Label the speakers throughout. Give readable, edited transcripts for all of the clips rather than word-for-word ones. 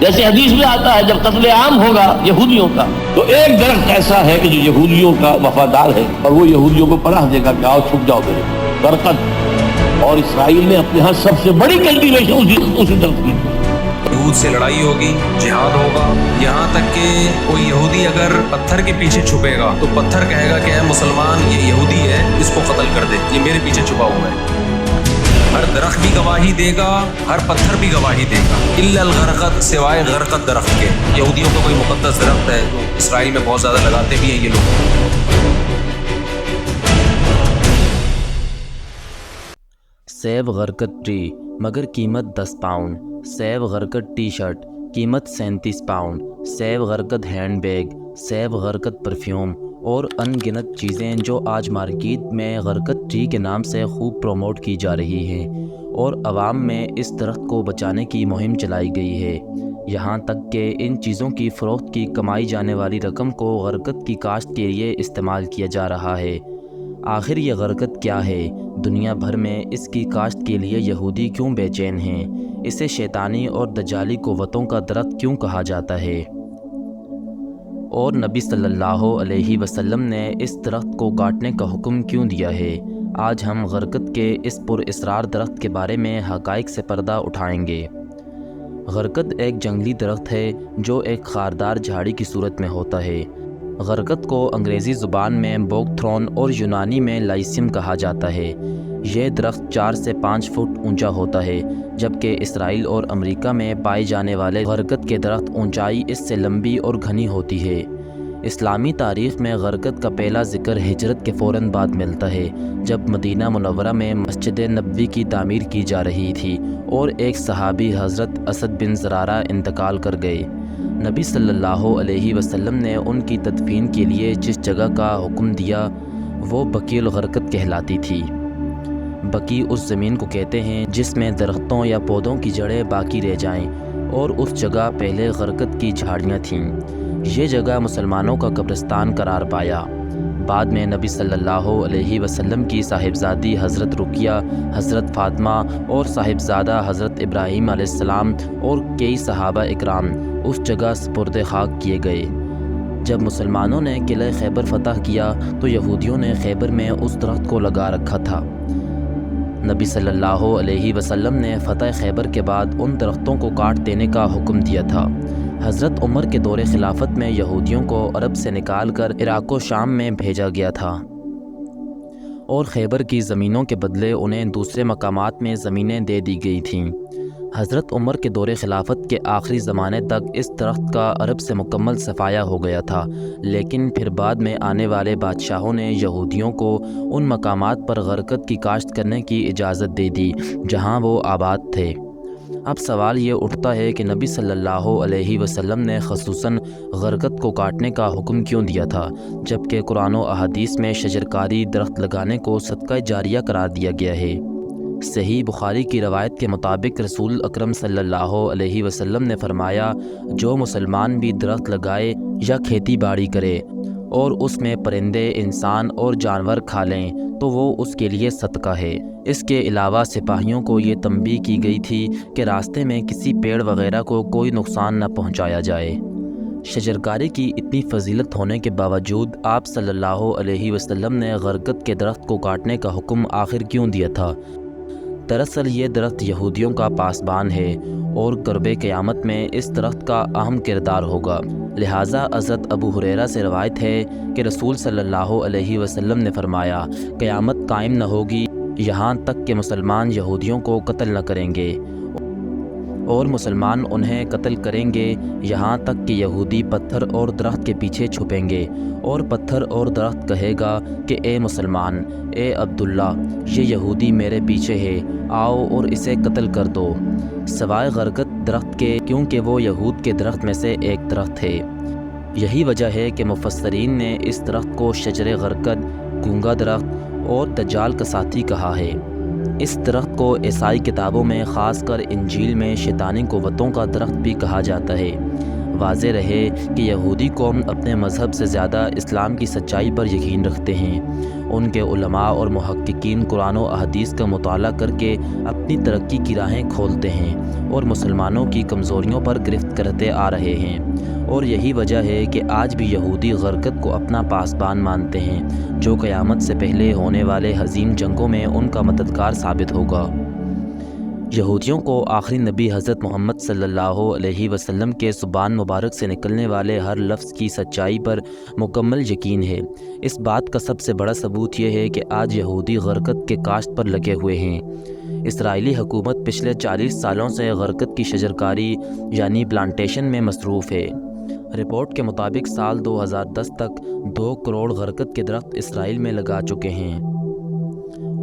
Speaker 1: جیسے حدیث میں آتا ہے جب قتل عام ہوگا یہودیوں کا تو ایک درخت ایسا ہے کہ جو یہودیوں کا وفادار ہے اور وہ یہودیوں کو پناہ دے گا کہ آؤ چھپ جاؤ میرے برکت. اور اسرائیل نے اپنے ہاں سب سے بڑی کلٹیویشن اسی درخت کی.
Speaker 2: یہود سے لڑائی ہوگی، جہاد ہوگا، یہاں تک کہ کوئی یہودی اگر پتھر کے پیچھے چھپے گا تو پتھر کہے گا کہ اے مسلمان یہ یہودی ہے، اس کو قتل کر دے، یہ میرے پیچھے چھپا ہوا ہے. ہر درخت بھی گواہی دے گا، ہر پتھر بھی گواہی دے گا، الا الغرقد، سوائے غرقد درخت کے. یہودیوں کا کوئی مقدس درخت ہے، اسرائیل میں بہت زیادہ لگاتے بھی ہیں یہ لوگ.
Speaker 3: سیب غرقد ٹری مگر قیمت 10 پاؤنڈ. سیب غرقد ٹی شرٹ قیمت 37 پاؤنڈ. سیب غرقد ہینڈ بیگ، سیب غرقد پرفیوم اور ان گنت چیزیں جو آج مارکیٹ میں غرقد ٹری کے نام سے خوب پروموٹ کی جا رہی ہیں اور عوام میں اس درخت کو بچانے کی مہم چلائی گئی ہے. یہاں تک کہ ان چیزوں کی فروخت کی کمائی جانے والی رقم کو غرقد کی کاشت کے لیے استعمال کیا جا رہا ہے. آخر یہ غرقد کیا ہے؟ دنیا بھر میں اس کی کاشت کے لیے یہودی کیوں بے چین ہیں؟ اسے شیطانی اور دجالی قوتوں کا درخت کیوں کہا جاتا ہے؟ اور نبی صلی اللہ علیہ وسلم نے اس درخت کو کاٹنے کا حکم کیوں دیا ہے؟ آج ہم غرقد کے اس پر اسرار درخت کے بارے میں حقائق سے پردہ اٹھائیں گے. غرقد ایک جنگلی درخت ہے جو ایک خاردار جھاڑی کی صورت میں ہوتا ہے. غرقد کو انگریزی زبان میں بوگ تھرون اور یونانی میں لائسیم کہا جاتا ہے. یہ درخت 4 سے 5 فٹ اونچا ہوتا ہے، جبکہ اسرائیل اور امریکہ میں پائے جانے والے غرقد کے درخت اونچائی اس سے لمبی اور گھنی ہوتی ہے. اسلامی تاریخ میں غرقد کا پہلا ذکر ہجرت کے فوراً بعد ملتا ہے، جب مدینہ منورہ میں مسجد نبوی کی تعمیر کی جا رہی تھی اور ایک صحابی حضرت اسد بن زرارہ انتقال کر گئے. نبی صلی اللہ علیہ وسلم نے ان کی تدفین کے لیے جس جگہ کا حکم دیا وہ بقیع الغرقد کہلاتی تھی. بقیع اس زمین کو کہتے ہیں جس میں درختوں یا پودوں کی جڑیں باقی رہ جائیں، اور اس جگہ پہلے غرقد کی جھاڑیاں تھیں. یہ جگہ مسلمانوں کا قبرستان قرار پایا. بعد میں نبی صلی اللہ علیہ وسلم کی صاحبزادی حضرت رقیہ، حضرت فاطمہ اور صاحبزادہ حضرت ابراہیم علیہ السلام اور کئی صحابہ اکرام اس جگہ سپرد خاک کیے گئے. جب مسلمانوں نے قلعہ خیبر فتح کیا تو یہودیوں نے خیبر میں اس درخت کو لگا رکھا تھا. نبی صلی اللہ علیہ وسلم نے فتح خیبر کے بعد ان درختوں کو کاٹ دینے کا حکم دیا تھا. حضرت عمر کے دور خلافت میں یہودیوں کو عرب سے نکال کر عراق و شام میں بھیجا گیا تھا اور خیبر کی زمینوں کے بدلے انہیں دوسرے مقامات میں زمینیں دے دی گئی تھیں. حضرت عمر کے دور خلافت کے آخری زمانے تک اس درخت کا عرب سے مکمل صفایا ہو گیا تھا، لیکن پھر بعد میں آنے والے بادشاہوں نے یہودیوں کو ان مقامات پر غرقد کی کاشت کرنے کی اجازت دے دی جہاں وہ آباد تھے. اب سوال یہ اٹھتا ہے کہ نبی صلی اللہ علیہ وسلم نے خصوصاً غرقد کو کاٹنے کا حکم کیوں دیا تھا، جبکہ قرآن و احادیث میں شجرکاری درخت لگانے کو صدقہ جاریہ قرار دیا گیا ہے. صحیح بخاری کی روایت کے مطابق رسول اکرم صلی اللہ علیہ وسلم نے فرمایا، جو مسلمان بھی درخت لگائے یا کھیتی باڑی کرے اور اس میں پرندے، انسان اور جانور کھا لیں تو وہ اس کے لیے صدقہ ہے. اس کے علاوہ سپاہیوں کو یہ تنبیہ کی گئی تھی کہ راستے میں کسی پیڑ وغیرہ کو کوئی نقصان نہ پہنچایا جائے. شجرکاری کی اتنی فضیلت ہونے کے باوجود آپ صلی اللہ علیہ وسلم نے غرقد کے درخت کو کاٹنے کا حکم آخر کیوں دیا تھا؟ دراصل یہ درخت یہودیوں کا پاسبان ہے اور قرب قیامت میں اس درخت کا اہم کردار ہوگا. لہٰذا حضرت ابو ہریرہ سے روایت ہے کہ رسول صلی اللہ علیہ وسلم نے فرمایا، قیامت قائم نہ ہوگی یہاں تک کہ مسلمان یہودیوں کو قتل نہ کریں گے اور مسلمان انہیں قتل کریں گے یہاں تک کہ یہودی پتھر اور درخت کے پیچھے چھپیں گے اور پتھر اور درخت کہے گا کہ اے مسلمان، اے عبداللہ، یہ یہودی میرے پیچھے ہے، آؤ اور اسے قتل کر دو، سوائے غرقد درخت کے، کیونکہ وہ یہود کے درخت میں سے ایک درخت ہے. یہی وجہ ہے کہ مفسرین نے اس درخت کو شجر غرقد، گونگا درخت اور دجال کا ساتھی کہا ہے. اس درخت کو عیسائی کتابوں میں خاص کر انجیل میں شیطانی قوتوں کا درخت بھی کہا جاتا ہے. واضح رہے کہ یہودی قوم اپنے مذہب سے زیادہ اسلام کی سچائی پر یقین رکھتے ہیں ان کے علماء اور محققین قرآن و احادیث کا مطالعہ کر کے اپنی ترقی کی راہیں کھولتے ہیں اور مسلمانوں کی کمزوریوں پر گرفت کرتے آ رہے ہیں، اور یہی وجہ ہے کہ آج بھی یہودی غرقت کو اپنا پاسبان مانتے ہیں جو قیامت سے پہلے ہونے والے عظیم جنگوں میں ان کا مددگار ثابت ہوگا۔ یہودیوں کو آخری نبی حضرت محمد صلی اللہ علیہ وسلم کے زبان مبارک سے نکلنے والے ہر لفظ کی سچائی پر مکمل یقین ہے۔ اس بات کا سب سے بڑا ثبوت یہ ہے کہ آج یہودی غرقت کے کاشت پر لگے ہوئے ہیں۔ اسرائیلی حکومت پچھلے 40 سالوں سے غرقت کی شجرکاری یعنی پلانٹیشن میں مصروف ہے۔ رپورٹ کے مطابق سال 2010 تک 2 کروڑ غرقت کے درخت اسرائیل میں لگا چکے ہیں،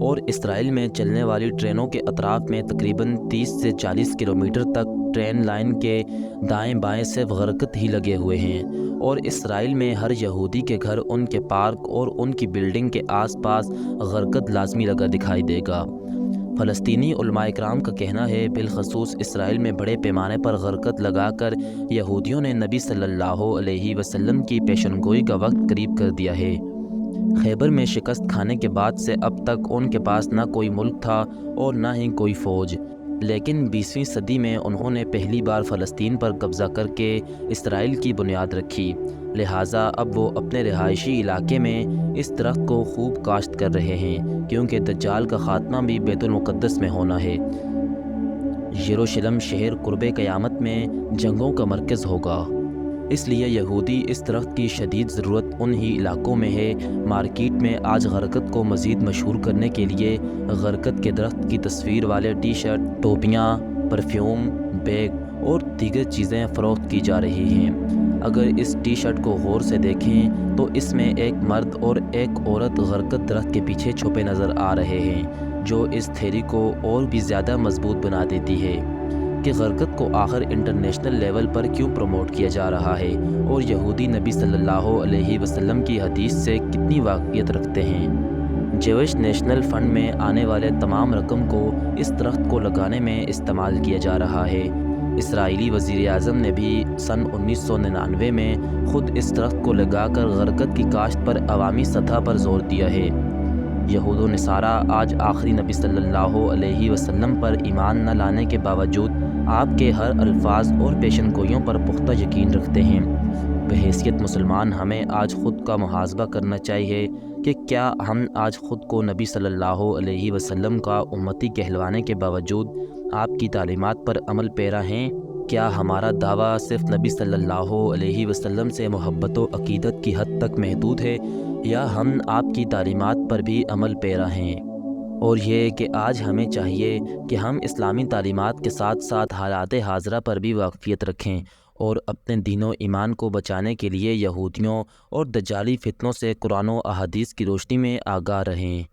Speaker 3: اور اسرائیل میں چلنے والی ٹرینوں کے اطراف میں تقریباً 30 سے 40 کلومیٹر تک ٹرین لائن کے دائیں بائیں صرف غرقت ہی لگے ہوئے ہیں، اور اسرائیل میں ہر یہودی کے گھر، ان کے پارک اور ان کی بلڈنگ کے آس پاس غرقت لازمی لگا دکھائی دے گا۔ فلسطینی علماء کرام کا کہنا ہے بالخصوص اسرائیل میں بڑے پیمانے پر غرقت لگا کر یہودیوں نے نبی صلی اللہ علیہ وسلم کی پیشن گوئی کا وقت قریب کر دیا ہے۔ خیبر میں شکست کھانے کے بعد سے اب تک ان کے پاس نہ کوئی ملک تھا اور نہ ہی کوئی فوج، لیکن 20ویں صدی میں انہوں نے پہلی بار فلسطین پر قبضہ کر کے اسرائیل کی بنیاد رکھی، لہٰذا اب وہ اپنے رہائشی علاقے میں اس درخت کو خوب کاشت کر رہے ہیں، کیونکہ دجال کا خاتمہ بھی بیت المقدس میں ہونا ہے۔ یروشلم شہر قرب قیامت میں جنگوں کا مرکز ہوگا، اس لیے یہودی اس درخت کی شدید ضرورت ان ہی علاقوں میں ہے۔ مارکیٹ میں آج غرقت کو مزید مشہور کرنے کے لیے غرقت کے درخت کی تصویر والے ٹی شرٹ، ٹوپیاں، پرفیوم، بیگ اور دیگر چیزیں فروخت کی جا رہی ہیں۔ اگر اس ٹی شرٹ کو غور سے دیکھیں تو اس میں ایک مرد اور ایک عورت غرقت درخت کے پیچھے چھپے نظر آ رہے ہیں، جو اس تھیوری کو اور بھی زیادہ مضبوط بنا دیتی ہے کہ غرقت کو آخر انٹرنیشنل لیول پر کیوں پروموٹ کیا جا رہا ہے، اور یہودی نبی صلی اللہ علیہ وسلم کی حدیث سے کتنی واقفیت رکھتے ہیں۔ جوش نیشنل فنڈ میں آنے والے تمام رقم کو اس درخت کو لگانے میں استعمال کیا جا رہا ہے۔ اسرائیلی وزیر اعظم نے بھی سن 1999 میں خود اس درخت کو لگا کر غرقت کی کاشت پر عوامی سطح پر زور دیا ہے۔ یہود و نصارہ آج آخری نبی صلی اللہ علیہ وسلم پر ایمان نہ لانے کے باوجود آپ کے ہر الفاظ اور پیشن گوئیوں پر پختہ یقین رکھتے ہیں۔ بحیثیت مسلمان ہمیں آج خود کا محاسبہ کرنا چاہیے کہ کیا ہم آج خود کو نبی صلی اللہ علیہ وسلم کا امتی کہلوانے کے باوجود آپ کی تعلیمات پر عمل پیرا ہیں؟ کیا ہمارا دعویٰ صرف نبی صلی اللہ علیہ وسلم سے محبت و عقیدت کی حد تک محدود ہے، یا ہم آپ کی تعلیمات پر بھی عمل پیرا ہیں؟ اور یہ کہ آج ہمیں چاہیے کہ ہم اسلامی تعلیمات کے ساتھ ساتھ حالات حاضرہ پر بھی واقفیت رکھیں اور اپنے دین و ایمان کو بچانے کے لیے یہودیوں اور دجالی فتنوں سے قرآن و احادیث کی روشنی میں آگاہ رہیں۔